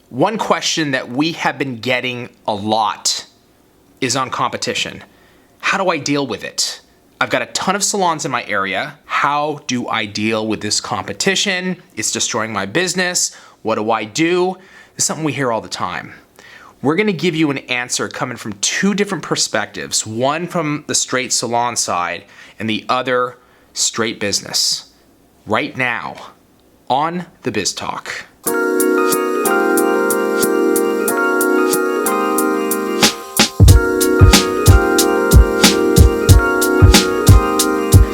One question that we have been getting a lot is on competition. How do I deal with it? I've got a ton of salons in my area. How do I deal with this competition? It's destroying my business. What do I do? It's something we hear all the time. We're gonna give you an answer coming from two different perspectives, one from the straight salon side and the other straight business. Right now on the Biz Talk.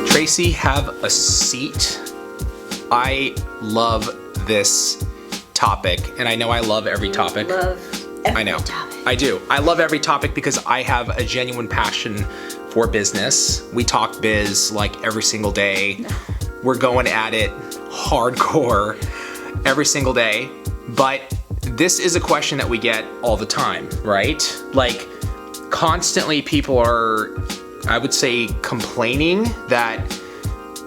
Tracy, have a seat. I love this topic, and I know I love every topic. I know. Topic. I do. I love every topic because I have a genuine passion for business. We talk biz like every single day. No. We're going at it hardcore every single day. But this is a question that we get all the time, right? Like constantly people are, I would say, complaining that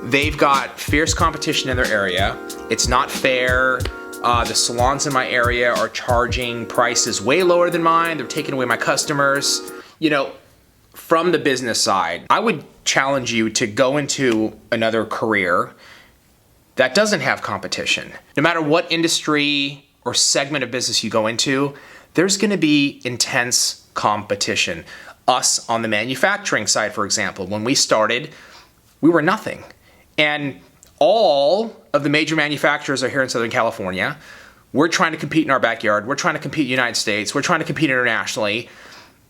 they've got fierce competition in their area. It's not fair. The salons in my area are charging prices way lower than mine. They're taking away my customers. You know, from the business side, I would challenge you to go into another career that doesn't have competition. No matter what industry or segment of business you go into, there's gonna be intense competition. Us on the manufacturing side, for example, when we started, we were nothing. And all of the major manufacturers are here in Southern California. We're trying to compete in our backyard. We're trying to compete in the United States. We're trying to compete internationally.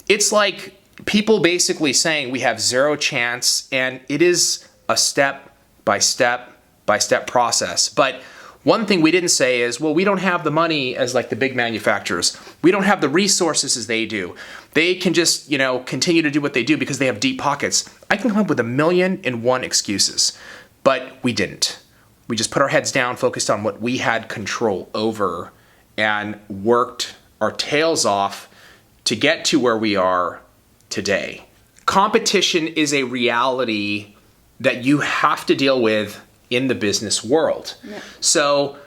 It's like people basically saying we have zero chance, and it is a step-by-step process. But one thing we didn't say is, well, we don't have the money as like the big manufacturers. We don't have the resources as they do. They can just, continue to do what they do because they have deep pockets. I can come up with 1,000,001 excuses, but we didn't. We just put our heads down, focused on what we had control over, and worked our tails off to get to where we are today. Competition is a reality that you have to deal with in the business world. Yeah. So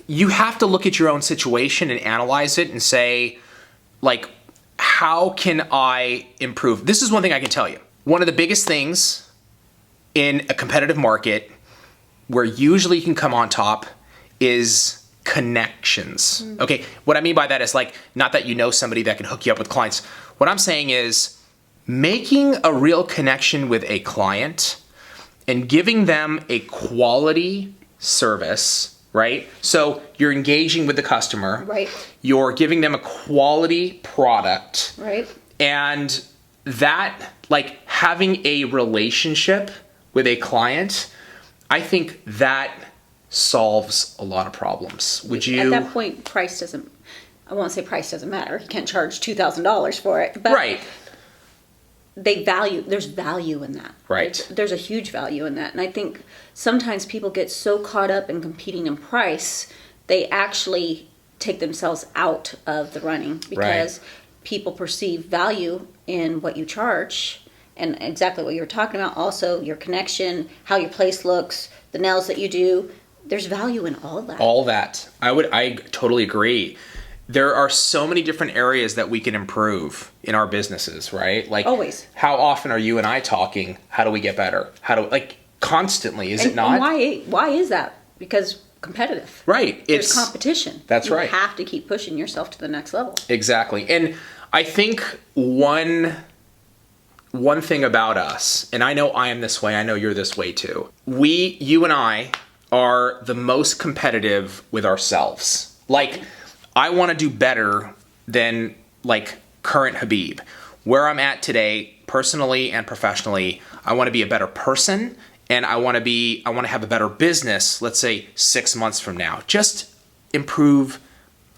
you have to look at your own situation and analyze it and say, how can I improve? This is one thing I can tell you. One of the biggest things in a competitive market where usually you can come on top is connections. Mm-hmm. Okay, what I mean by that is not that you know somebody that can hook you up with clients. What I'm saying is making a real connection with a client and giving them a quality service, right? So you're engaging with the customer. Right. You're giving them a quality product. Right. And that, having a relationship with a client, I think that solves a lot of problemes. Would you? At that point, I won't say price doesn't matter. You can't charge $2,000 for it. But right. There's value in that. Right. There's a huge value in that. And I think sometimes people get so caught up in competing in price, they actually take themselves out of the running because people perceive value in what you charge. And exactly what you were talking about, also your connection, how your place looks, the nails that you do. There's value in all that. All that. I totally agree. There are so many different areas that we can improve in our businesses, right? Always. How often are you and I talking? How do we get better? Constantly, is it not? And why is that? Because competitive. Right. There's competition. That's right. You have to keep pushing yourself to the next level. Exactly. And I think one thing about us, and I know I am this way, I know you're this way too. You and I are the most competitive with ourselves. I want to do better than current Habib. Where I'm at today, personally and professionally, I want to be a better person, and I want to have a better business, let's say 6 months from now. Just improve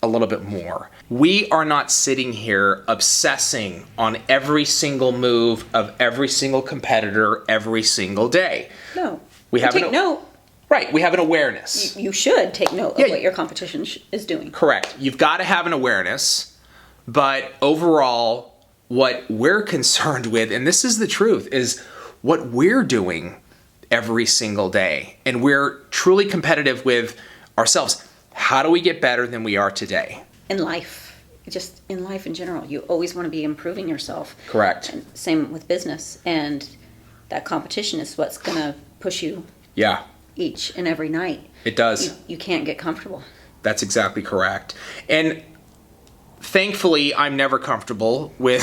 a little bit more. We are not sitting here obsessing on every single move of every single competitor every single day. No. We have take note. Right, we have an awareness. You should take note of what your competition is doing. Correct. You've got to have an awareness, but overall, what we're concerned with, and this is the truth, is what we're doing every single day. And we're truly competitive with ourselves. How do we get better than we are today? In life, just in life in general, you always want to be improving yourself. Correct. And same with business. And that competition is what's going to push you each and every night. It does. You can't get comfortable. That's exactly correct. And thankfully, I'm never comfortable with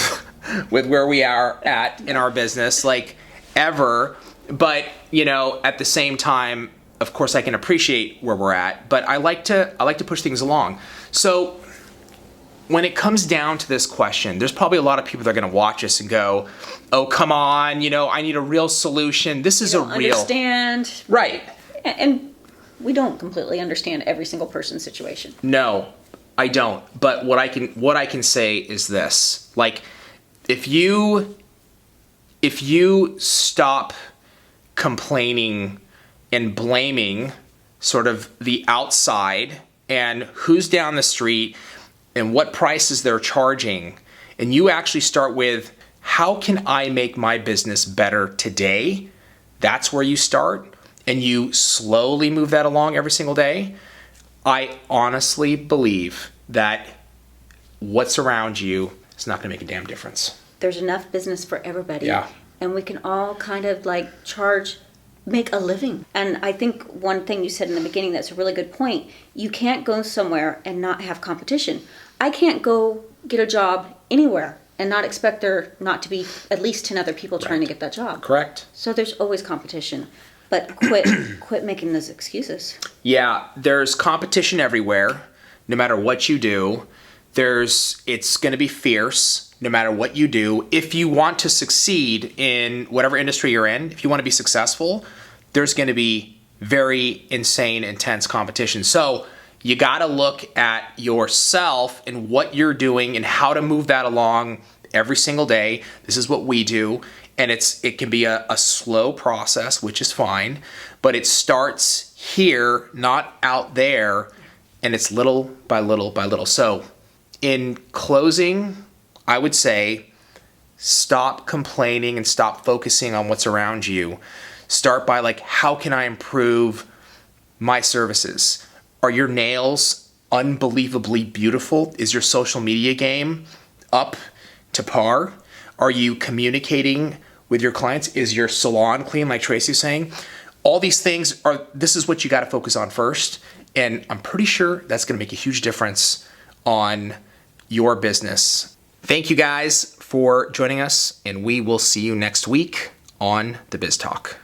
where we are at in our business, like ever. But, at the same time, of course, I can appreciate where we're at, but I like to push things along. So when it comes down to this question, there's probably a lot of people that are going to watch us and go, "Oh, come on, I need a real solution. This is a real..." Understand. Right. And we don't completely understand every single person's situation. No, I don't. But what I can say is this: like, if you stop complaining and blaming sort of the outside and who's down the street and what prices they're charging, and you actually start with, how can I make my business better today? That's where you start, and you slowly move that along every single day. I honestly believe that what's around you is not going to make a damn difference. There's enough business for everybody. Yeah. And we can all kind of make a living. And I think one thing you said in the beginning that's a really good point. You can't go somewhere and not have competition. I can't go get a job anywhere and not expect there not to be at least 10 other people trying to get that job. Correct. So there's always competition. But quit making those excuses. Yeah, there's competition everywhere, no matter what you do. It's going to be fierce, no matter what you do. If you want to succeed in whatever industry you're in, if you want to be successful, there's going to be very insane, intense competition. So you got to look at yourself and what you're doing and how to move that along every single day. This is what we do. And it can be a slow process, which is fine, but it starts here, not out there, and it's little by little by little. So in closing, I would say stop complaining and stop focusing on what's around you. Start by how can I improve my services? Are your nails unbelievably beautiful? Is your social media game up to par? Are you communicating with your clients? Is your salon clean, like Tracy's saying? All these things this is what you got to focus on first. And I'm pretty sure that's going to make a huge difference on your business. Thank you guys for joining us, and we will see you next week on the Biz Talk.